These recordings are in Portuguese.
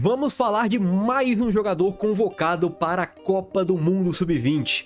Vamos falar de mais um jogador convocado para a Copa do Mundo Sub-20.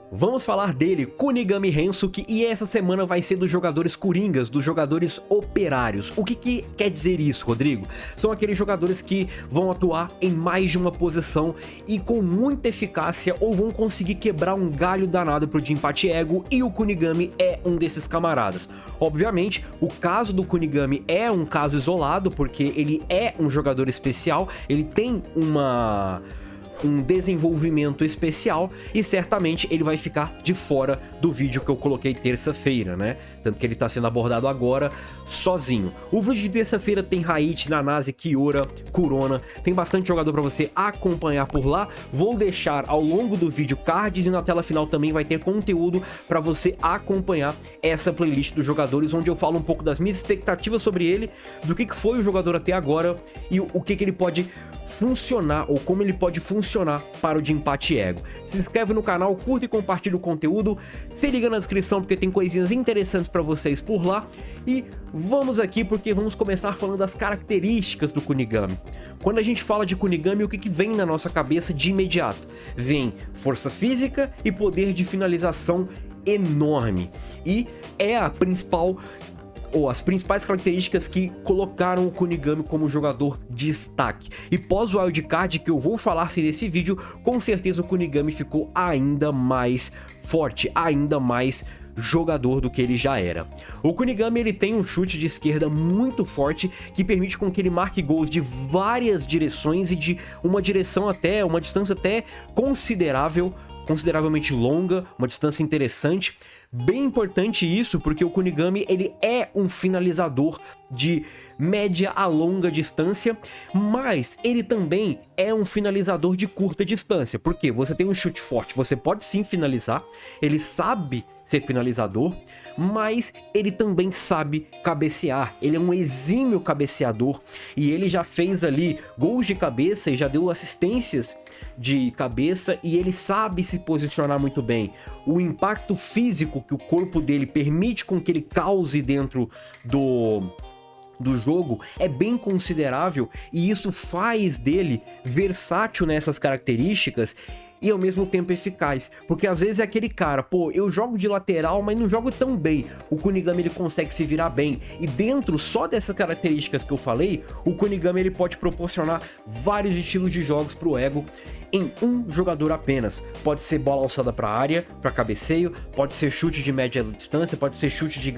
Vamos falar dele, Kunigami Rensuke, e essa semana vai ser dos jogadores coringas, dos jogadores operários. O que quer dizer isso, Rodrigo? São aqueles jogadores que vão atuar em mais de uma posição e com muita eficácia ou vão conseguir quebrar um galho danado pro Jinpachi Ego, e o Kunigami é um desses camaradas. Obviamente, o caso do Kunigami é um caso isolado, porque ele é um jogador especial, ele tem um desenvolvimento especial e certamente ele vai ficar de fora do vídeo que eu coloquei terça-feira, né? Tanto que ele tá sendo abordado agora sozinho. O vídeo de terça-feira tem Heiichi, Nanase, Kiora, Kurona, tem bastante jogador para você acompanhar por lá. Vou deixar ao longo do vídeo cards e na tela final também vai ter conteúdo para você acompanhar essa playlist dos jogadores, onde eu falo um pouco das minhas expectativas sobre ele, do que foi o jogador até agora e o que ele pode funcionar ou como ele pode funcionar para o Jinpachi Ego. Se inscreve no canal, curta e compartilha o conteúdo, se liga na descrição porque tem coisinhas interessantes para vocês por lá. E vamos aqui porque vamos começar falando das características do Kunigami. Quando a gente fala de Kunigami, o que vem na nossa cabeça de imediato? Vem força física e poder de finalização enorme, e é a principal ou as principais características que colocaram o Kunigami como jogador de destaque. E pós o wildcard que eu vou falar nesse vídeo, com certeza o Kunigami ficou ainda mais forte, ainda mais jogador do que ele já era. O Kunigami ele tem um chute de esquerda muito forte que permite com que ele marque gols de várias direções e de uma direção até, uma distância até consideravelmente longa, uma distância interessante. Bem importante isso, porque o Kunigami ele é um finalizador de média a longa distância, mas ele também é um finalizador de curta distância, porque você tem um chute forte, você pode sim finalizar, ele sabe ser finalizador, mas ele também sabe cabecear, ele é um exímio cabeceador, e ele já fez ali gols de cabeça e já deu assistências de cabeça, e ele sabe se posicionar muito bem. O impacto físico que o corpo dele permite com que ele cause dentro do jogo é bem considerável, e isso faz dele versátil nessas características e ao mesmo tempo eficaz, porque às vezes é aquele cara, pô, eu jogo de lateral, mas não jogo tão bem. O Kunigami ele consegue se virar bem, e dentro só dessas características que eu falei, o Kunigami ele pode proporcionar vários estilos de jogos pro Ego em um jogador apenas. Pode ser bola alçada para área, para cabeceio, pode ser chute de média distância, pode ser chute de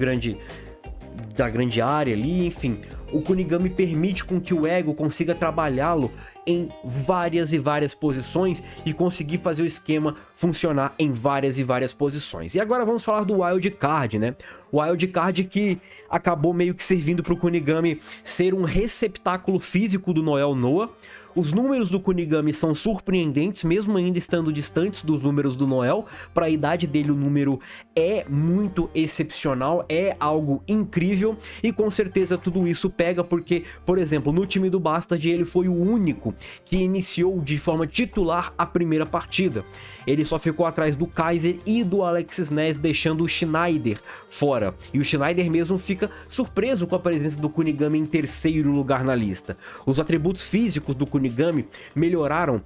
da grande área ali, enfim. O Kunigami permite com que o Ego consiga trabalhá-lo em várias e várias posições e conseguir fazer o esquema funcionar em várias e várias posições. E agora vamos falar do wildcard, né? O wildcard que acabou meio que servindo para o Kunigami ser um receptáculo físico do Noel Noah. Os números do Kunigami são surpreendentes, mesmo ainda estando distantes dos números do Noel. Para a idade dele, o número é muito excepcional, é algo incrível, e com certeza tudo isso pega porque, por exemplo, no time do Bastard ele foi o único que iniciou de forma titular a primeira partida. Ele só ficou atrás do Kaiser e do Alexis Ness, deixando o Schneider fora. E o Schneider mesmo fica surpreso com a presença do Kunigami em terceiro lugar na lista. Os atributos físicos do Kunigami melhoraram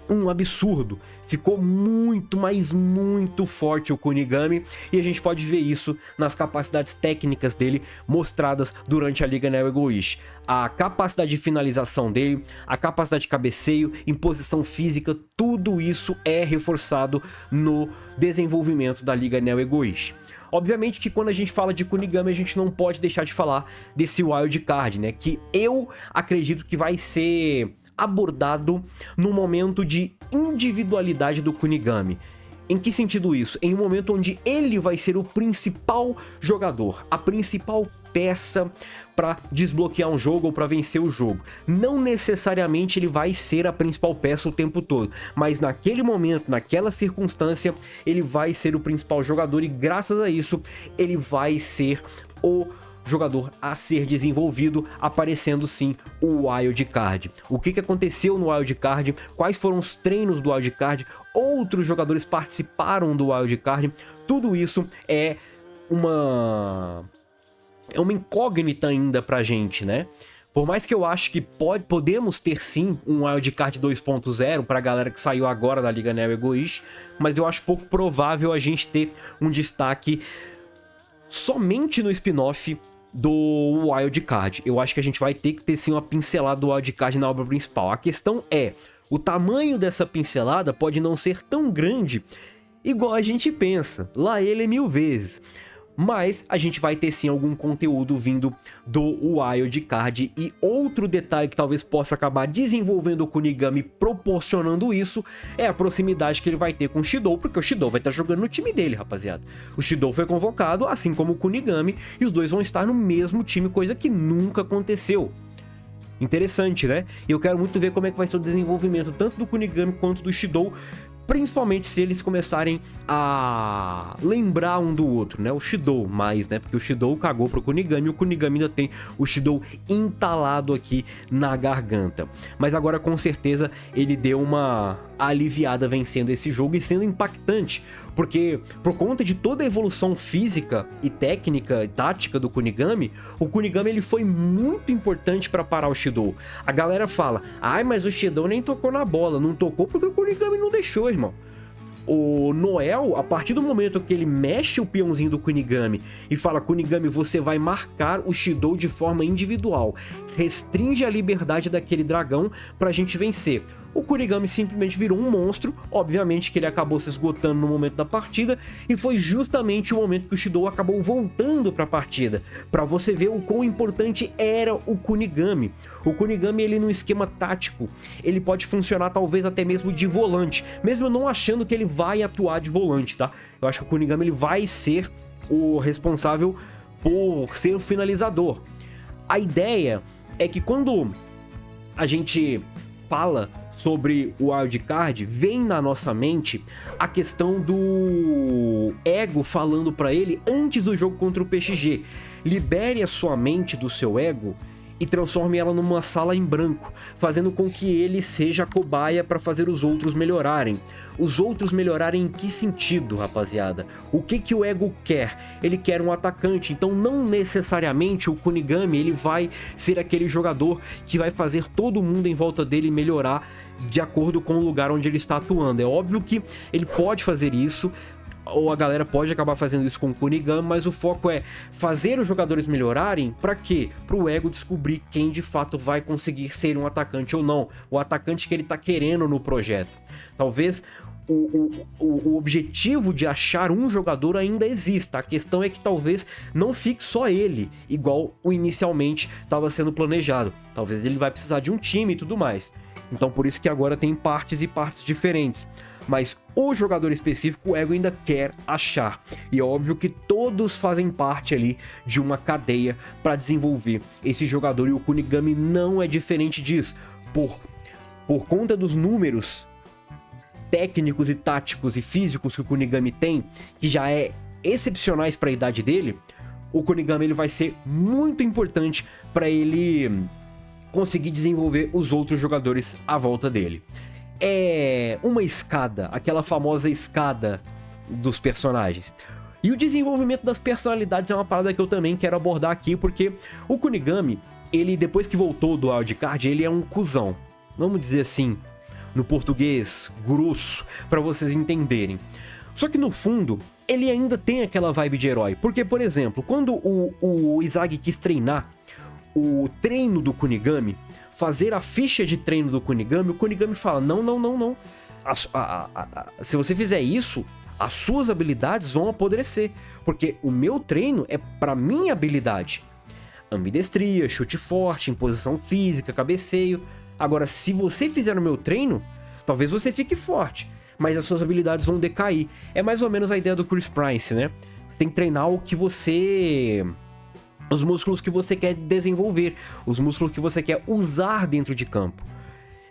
um absurdo, ficou muito, mas muito forte o Kunigami, e a gente pode ver isso nas capacidades técnicas dele mostradas durante a Liga Neo Egoishi. A capacidade de finalização dele, a capacidade de cabeceio, imposição física, tudo isso é reforçado no desenvolvimento da Liga Neo Egoishi. Obviamente que quando a gente fala de Kunigami, a gente não pode deixar de falar desse wildcard, né? Que eu acredito que vai ser abordado no momento de individualidade do Kunigami. Em que sentido isso? Em um momento onde ele vai ser o principal jogador, a principal peça para desbloquear um jogo ou para vencer o jogo. Não necessariamente ele vai ser a principal peça o tempo todo, mas naquele momento, naquela circunstância, ele vai ser o principal jogador, e graças a isso ele vai ser o jogador a ser desenvolvido, aparecendo sim o wildcard. O que aconteceu no wildcard, quais foram os treinos do wildcard, outros jogadores participaram do wildcard, tudo isso é uma incógnita ainda pra gente, né? Por mais que eu acho que podemos ter sim um wildcard 2.0 pra galera que saiu agora da Liga Neo Egoish, mas eu acho pouco provável a gente ter um destaque somente no spin-off do wildcard. Eu acho que a gente vai ter que ter sim uma pincelada do wildcard na obra principal. A questão é, o tamanho dessa pincelada pode não ser tão grande igual a gente pensa. Lá ele é 1000 vezes. Mas a gente vai ter sim algum conteúdo vindo do wildcard. E outro detalhe que talvez possa acabar desenvolvendo o Kunigami proporcionando isso é a proximidade que ele vai ter com o Shidou, porque o Shidou vai estar jogando no time dele, rapaziada. O Shidou foi convocado, assim como o Kunigami, e os dois vão estar no mesmo time, coisa que nunca aconteceu. Interessante, né? E eu quero muito ver como é que vai ser o desenvolvimento tanto do Kunigami quanto do Shidou, principalmente se eles começarem a lembrar um do outro, né? O Shidou mais, né? Porque o Shidou cagou pro Kunigami e o Kunigami ainda tem o Shidou entalado aqui na garganta. Mas agora com certeza ele deu uma aliviada vencendo esse jogo e sendo impactante, porque por conta de toda a evolução física e técnica e tática do Kunigami, o Kunigami ele foi muito importante para parar o Shidou. A galera fala, ai, mas o Shidou nem tocou na bola. Não tocou porque o Kunigami não deixou, irmão. O Noel, a partir do momento que ele mexe o peãozinho do Kunigami e fala, Kunigami, você vai marcar o Shidou de forma individual, restringe a liberdade daquele dragão pra gente vencer. O Kunigami simplesmente virou um monstro, obviamente que ele acabou se esgotando no momento da partida, e foi justamente o momento que o Shidou acabou voltando para a partida, para você ver o quão importante era o Kunigami. O Kunigami, ele no esquema tático, ele pode funcionar talvez até mesmo de volante, mesmo eu não achando que ele vai atuar de volante, tá? Eu acho que o Kunigami ele vai ser o responsável por ser o finalizador. A ideia é que quando a gente fala sobre o wildcard, vem na nossa mente a questão do ego falando para ele antes do jogo contra o PXG. Libere a sua mente do seu ego e transforme ela numa sala em branco, fazendo com que ele seja a cobaia para fazer os outros melhorarem. Os outros melhorarem em que sentido, rapaziada? O que o ego quer? Ele quer um atacante, então não necessariamente o Kunigami ele vai ser aquele jogador que vai fazer todo mundo em volta dele melhorar de acordo com o lugar onde ele está atuando. É óbvio que ele pode fazer isso, ou a galera pode acabar fazendo isso com o Kunigami, mas o foco é fazer os jogadores melhorarem. Pra quê? Pro ego descobrir quem de fato vai conseguir ser um atacante ou não, o atacante que ele tá querendo no projeto. Talvez o objetivo de achar um jogador ainda exista, a questão é que talvez não fique só ele, igual o inicialmente estava sendo planejado. Talvez ele vai precisar de um time e tudo mais. Então por isso que agora tem partes e partes diferentes. Mas o jogador específico, o ego ainda quer achar. E é óbvio que todos fazem parte ali de uma cadeia para desenvolver esse jogador. E o Kunigami não é diferente disso. Por conta dos números técnicos e táticos e físicos que o Kunigami tem, que já é excepcionais para a idade dele, o Kunigami ele vai ser muito importante para ele conseguir desenvolver os outros jogadores à volta dele. É uma escada, aquela famosa escada dos personagens. E o desenvolvimento das personalidades é uma parada que eu também quero abordar aqui, porque o Kunigami, ele depois que voltou do wildcard, ele é um cuzão. Vamos dizer assim, no português grosso, para vocês entenderem. Só que no fundo, ele ainda tem aquela vibe de herói. Porque, por exemplo, quando o Izagi quis treinar o treino do Kunigami, fazer a ficha de treino do Kunigami, o Kunigami fala, não. Se você fizer isso, as suas habilidades vão apodrecer, porque o meu treino é para minha habilidade. Ambidestria, chute forte, imposição física, cabeceio. Agora, se você fizer o meu treino, talvez você fique forte, mas as suas habilidades vão decair. É mais ou menos a ideia do Chris Prince, né? Você tem que treinar o que você... os músculos que você quer desenvolver, os músculos que você quer usar dentro de campo,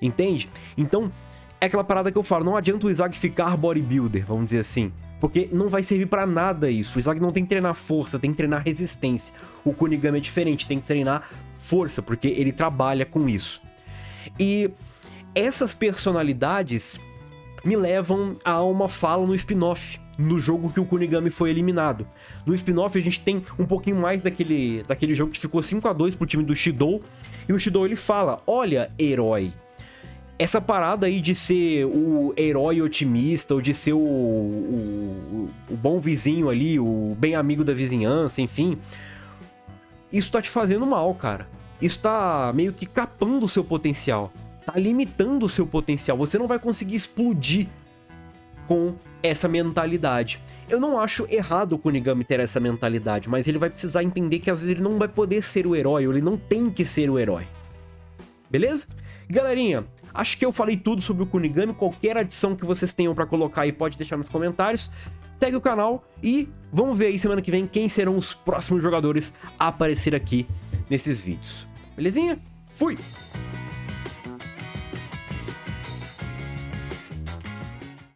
entende? Então, é aquela parada que eu falo, não adianta o Izagi ficar bodybuilder, vamos dizer assim, porque não vai servir pra nada isso. O Izagi não tem que treinar força, tem que treinar resistência. O Kunigami é diferente, tem que treinar força, porque ele trabalha com isso. E essas personalidades me levam a uma fala no spin-off, no jogo que o Kunigami foi eliminado. No spin-off a gente tem um pouquinho mais daquele jogo que ficou 5-2 pro time do Shidou, e o Shidou ele fala: olha, herói, essa parada aí de ser o herói otimista, ou de ser o bom vizinho ali, o bem amigo da vizinhança, enfim, isso tá te fazendo mal, cara. Isso tá meio que capando o seu potencial, tá limitando o seu potencial, você não vai conseguir explodir com essa mentalidade. Eu não acho errado o Kunigami ter essa mentalidade, mas ele vai precisar entender que às vezes ele não vai poder ser o herói, ou ele não tem que ser o herói. Beleza? Galerinha, acho que eu falei tudo sobre o Kunigami. Qualquer adição que vocês tenham pra colocar aí, pode deixar nos comentários. Segue o canal e vamos ver aí semana que vem quem serão os próximos jogadores a aparecer aqui nesses vídeos. Belezinha? Fui!